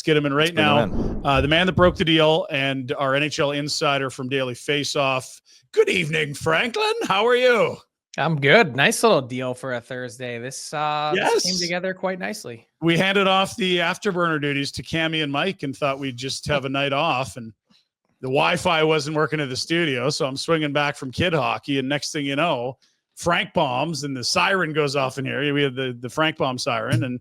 get him in right now. In. The man that broke the deal and our NHL insider from Daily Faceoff. Good evening, Franklin. How are you? I'm good. Nice little deal for a Thursday. This came together quite nicely. We handed off the afterburner duties to Cammy and Mike and thought we'd just have a night off. And the Wi-Fi wasn't working at the studio, so I'm swinging back from kid hockey. And next thing you know, Frank bombs and the siren goes off in here. We had the Frank bomb siren. And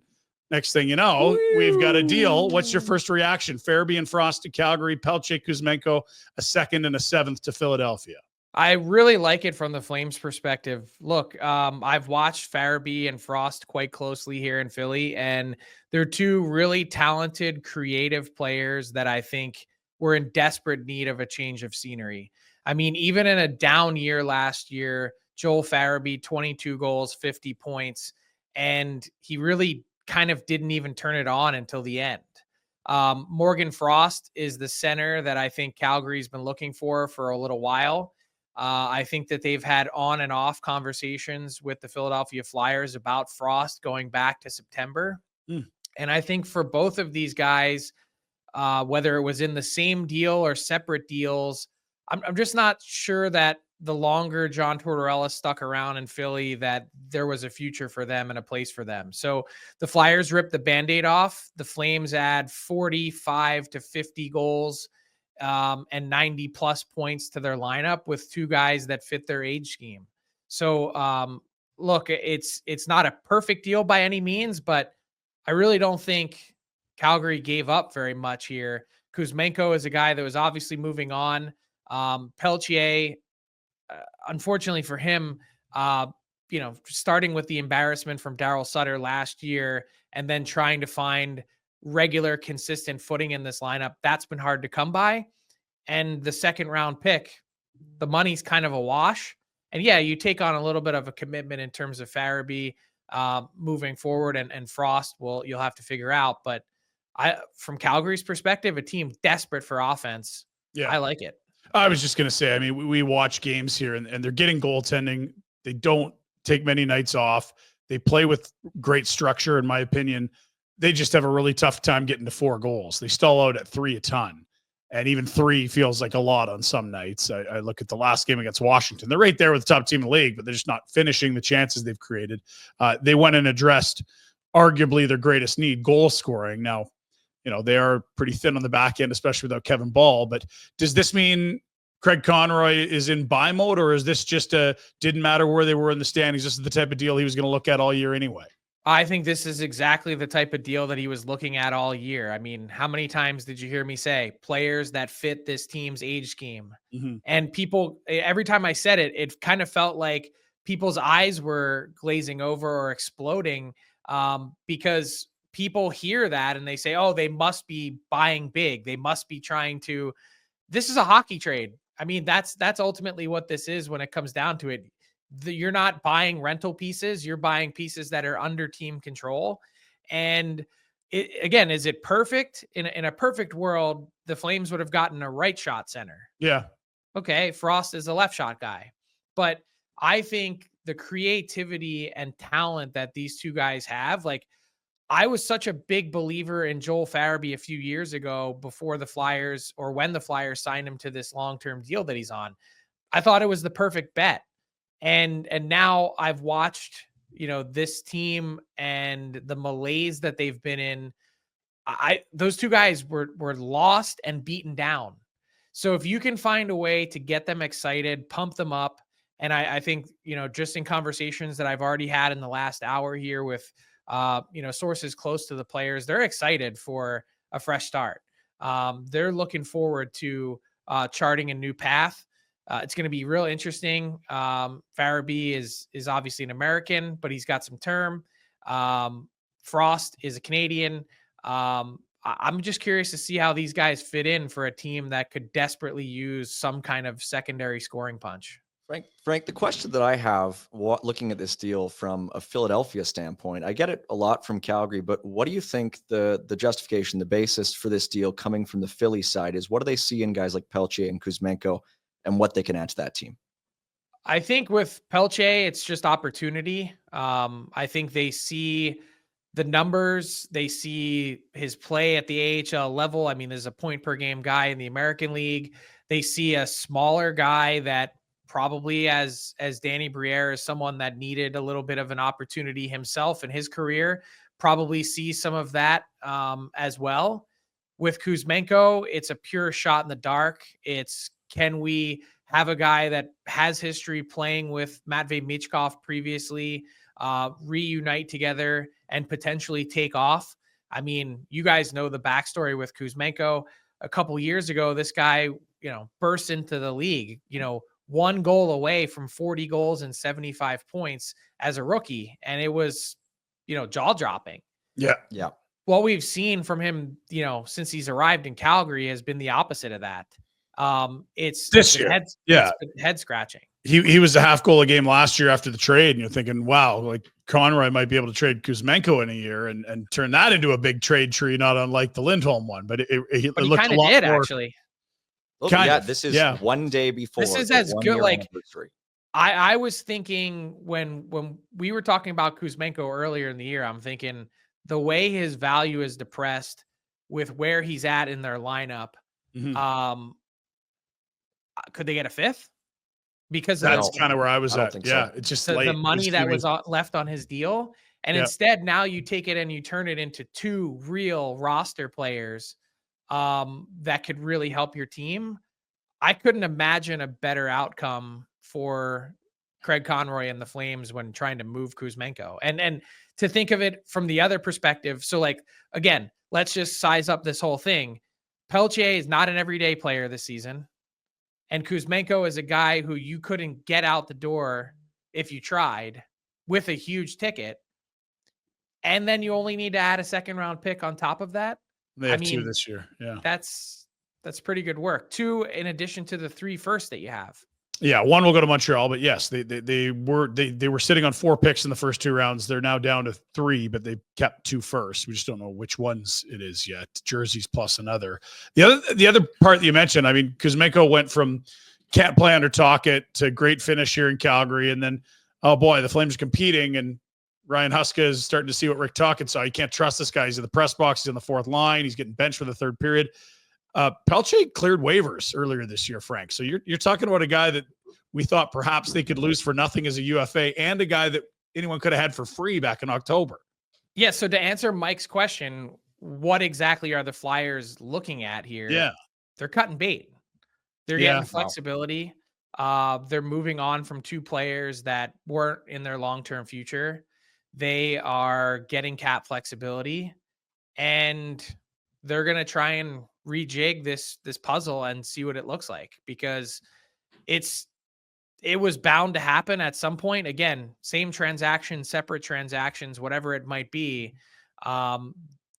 next thing you know, we've got a deal. What's your first reaction? Farabee and Frost to Calgary, Pelletier, Kuzmenko, a second and a seventh to Philadelphia. I really like it from the Flames perspective. Look, I've watched Farabee and Frost quite closely here in Philly, and they're two really talented, creative players that I think were in desperate need of a change of scenery. I mean, even in a down year last year, Joel Farabee, 22 goals, 50 points, and he really kind of didn't even turn it on until the end. Morgan Frost is the center that I think Calgary's been looking for a little while. I think that they've had on and off conversations with the Philadelphia Flyers about Frost going back to September. And I think for both of these guys, whether it was in the same deal or separate deals, I'm just not sure that the longer John Tortorella stuck around in Philly, that there was a future for them and a place for them. So the Flyers ripped the Band-Aid off. The Flames add 45 to 50 goals and 90 plus points to their lineup with two guys that fit their age scheme. So look, it's not a perfect deal by any means, but I really don't think Calgary gave up very much here. Kuzmenko is a guy that was obviously moving on. Pelletier, unfortunately for him, starting with the embarrassment from Darryl Sutter last year and then trying to find regular, consistent footing in this lineup, that's been hard to come by. And the second round pick, the money's kind of a wash. And yeah, you take on a little bit of a commitment in terms of Farabee moving forward, and Frost, well, you'll have to figure out. But from Calgary's perspective, a team desperate for offense. Yeah, I like it. I was just going to say, I mean, we watch games here and they're getting goaltending. They don't take many nights off. They play with great structure, in my opinion. They just have a really tough time getting to 4 goals. They stall out at 3 a ton. And even 3 feels like a lot on some nights. I look at the last game against Washington. They're right there with the top team in the league, but they're just not finishing the chances they've created. They went and addressed arguably their greatest need, goal scoring. Now, they are pretty thin on the back end, especially without Kevin Ball. But does this mean Craig Conroy is in buy mode, or is this just didn't matter where they were in the standings? This is the type of deal he was going to look at all year anyway? I think this is exactly the type of deal that he was looking at all year. I mean, how many times did you hear me say players that fit this team's age scheme? Mm-hmm. And people, every time I said it, it kind of felt like people's eyes were glazing over or exploding because people hear that and they say, oh, they must be buying big. They must be trying to, this is a hockey trade. I mean, that's ultimately what this is when it comes down to it. You're not buying rental pieces. You're buying pieces that are under team control. And again, is it perfect? In a perfect world, the Flames would have gotten a right shot center. Yeah. Okay. Frost is a left shot guy, but I think the creativity and talent that these two guys have, like, I was such a big believer in Joel Farabee a few years ago before the Flyers, or when the Flyers signed him to this long-term deal that he's on. I thought it was the perfect bet. And now I've watched, this team and the malaise that they've been in. Those two guys were lost and beaten down. So if you can find a way to get them excited, pump them up. And I think, just in conversations that I've already had in the last hour here with, sources close to the players, they're excited for a fresh start. They're looking forward to charting a new path. It's going to be real interesting. Farabee is obviously an American, but he's got some term. Frost is a Canadian. I'm just curious to see how these guys fit in for a team that could desperately use some kind of secondary scoring punch. Frank, the question that I have looking at this deal from a Philadelphia standpoint, I get it a lot from Calgary, but what do you think the justification, the basis for this deal coming from the Philly side is? What do they see in guys like Pelletier and Kuzmenko and what they can add to that team? I think with Pelletier, it's just opportunity. I think they see the numbers, they see his play at the AHL level. I mean, there's a point per game guy in the American League. They see a smaller guy that probably as Danny Briere is someone that needed a little bit of an opportunity himself in his career, probably see some of that as well. With Kuzmenko, it's a pure shot in the dark. It's, can we have a guy that has history playing with Matvei Michkov previously, reunite together and potentially take off? I mean, you guys know the backstory with Kuzmenko. A couple years ago, this guy, burst into the league, 1 goal away from 40 goals and 75 points as a rookie. And it was, jaw dropping. Yeah. Yeah. What we've seen from him, since he's arrived in Calgary has been the opposite of that. It's this year. Head scratching. He was a half goal a game last year after the trade, and you're thinking, wow, like Conroy might be able to trade Kuzmenko in a year and turn that into a big trade tree, not unlike the Lindholm one. But he looked a lot did more, actually. This is one day before. This is as good. Like I was thinking when we were talking about Kuzmenko earlier in the year, I'm thinking the way his value is depressed with where he's at in their lineup. Mm-hmm. Could they get a 5th? Because that's kind of where I was at. Yeah, so. It's just the money that was left on his deal. And instead, now you take it and you turn it into 2 real roster players that could really help your team. I couldn't imagine a better outcome for Craig Conroy and the Flames when trying to move Kuzmenko. And to think of it from the other perspective. So, like, again, let's just size up this whole thing. Pelletier is not an everyday player this season. And Kuzmenko is a guy who you couldn't get out the door if you tried with a huge ticket. And then you only need to add a 2nd-round pick on top of that. They have 2 this year. Yeah. That's pretty good work. 2 in addition to the 3 first that you have. Yeah, 1 will go to Montreal, but yes, they were sitting on 4 picks in the first 2 rounds. They're now down to 3, but they kept 2 first. We just don't know which ones it is yet. Jerseys plus another. The other part that you mentioned, I mean, Kuzmenko went from can't play under Tocchet to great finish here in Calgary, and then oh boy, the Flames are competing, and Ryan Huska is starting to see what Rick Tocchet saw. You can't trust this guy. He's in the press box. He's on the 4th line. He's getting benched for the 3rd period. Pelletier cleared waivers earlier this year, Frank. So you're talking about a guy that we thought perhaps they could lose for nothing as a UFA, and a guy that anyone could have had for free back in October. Yeah. So to answer Mike's question, what exactly are the Flyers looking at here? Yeah, they're cutting bait. They're getting flexibility. They're moving on from 2 players that weren't in their long-term future. They are getting cap flexibility, and they're going to try and rejig this puzzle and see what it looks like, because it was bound to happen at some point. Again, same transaction, separate transactions, whatever it might be.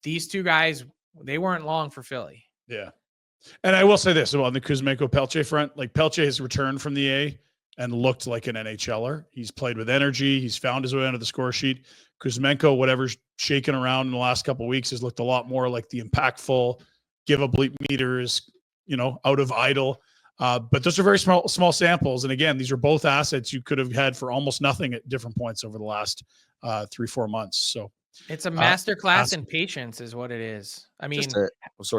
These 2 guys, they weren't long for Philly. Yeah. And I will say this on the Kuzmenko Pelletier front, like Pelletier has returned from the A and looked like an NHLer. He's played with energy. He's found his way onto the score sheet. Kuzmenko, whatever's shaken around in the last couple of weeks, has looked a lot more like the impactful, give a bleep meters, out of idle. But those are very small samples. And again, these are both assets you could have had for almost nothing at different points over the last 3-4 months. So it's a masterclass in patience is what it is. I mean,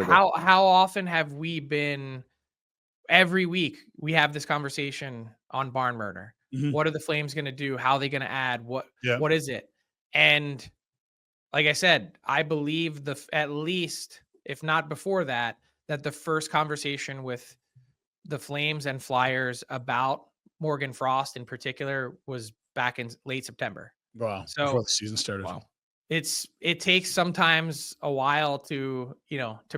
how often have we been, every week we have this conversation on Barn Burner. Mm-hmm. What are the Flames going to do? How are they going to add? What is it? And like I said, I believe at least, if not before that the first conversation with the Flames and Flyers about Morgan Frost in particular was back in late September. Wow. So before the season started. Wow. It takes sometimes a while to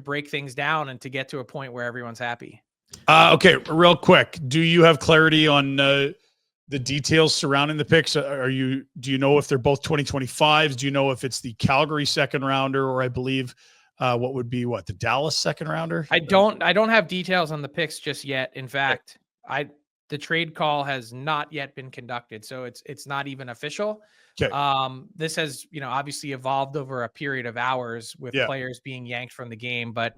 break things down and to get to a point where everyone's happy. Okay. Real quick. Do you have clarity on the details surrounding the picks? Do you know if they're both 2025s? Do you know if it's the Calgary 2nd rounder, or I believe what would be the Dallas 2nd rounder? I don't have details on the picks just yet. In fact, the trade call has not yet been conducted, so it's not even official. Okay. This has, obviously evolved over a period of hours with players being yanked from the game, but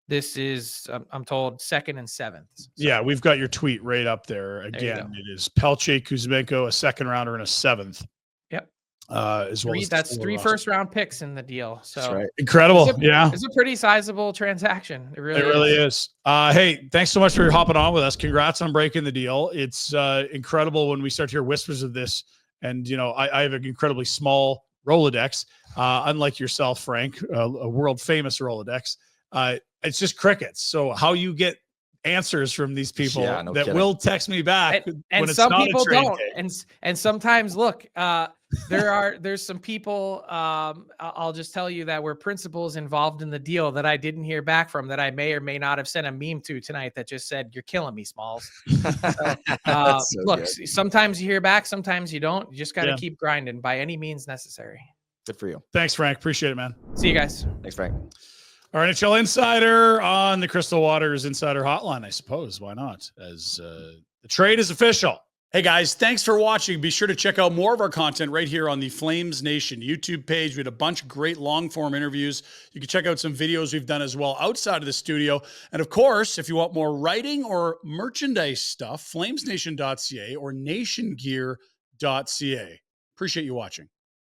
this is, I'm told, 2nd and 7th. So. Yeah, we've got your tweet right up there. Again, it is Pelletier, Kuzmenko, a 2nd rounder and a 7th. Yep. as well as That's 4 three roster. first-round picks in the deal. So That's right. Incredible. Yeah. It's a pretty sizable transaction. It really, It really is. Hey, thanks so much for hopping on with us. Congrats on breaking the deal. It's incredible when we start to hear whispers of this. And, you know, I have an incredibly small Rolodex, unlike yourself, Frank, a world famous Rolodex. It's just crickets. So how you get answers from these people that kidding. will text me back and when it's some not people a trade don't. day. And sometimes, look, there's some people, I'll just tell you that were principals involved in the deal that I didn't hear back from, that I may or may not have sent a meme to tonight that just said, "You're killing me, Smalls." So, look, good. sometimes you hear back, sometimes you don't. You just got to keep grinding by any means necessary. Good for you. Thanks, Frank. Appreciate it, man. See you guys. Thanks, Frank. Our NHL Insider on the Crystal Waters Insider Hotline, I suppose. Why not? As the trade is official. Hey, guys, thanks for watching. Be sure to check out more of our content right here on the Flames Nation YouTube page. We had a bunch of great long-form interviews. You can check out some videos we've done as well outside of the studio. And, of course, if you want more writing or merchandise stuff, flamesnation.ca or nationgear.ca. Appreciate you watching.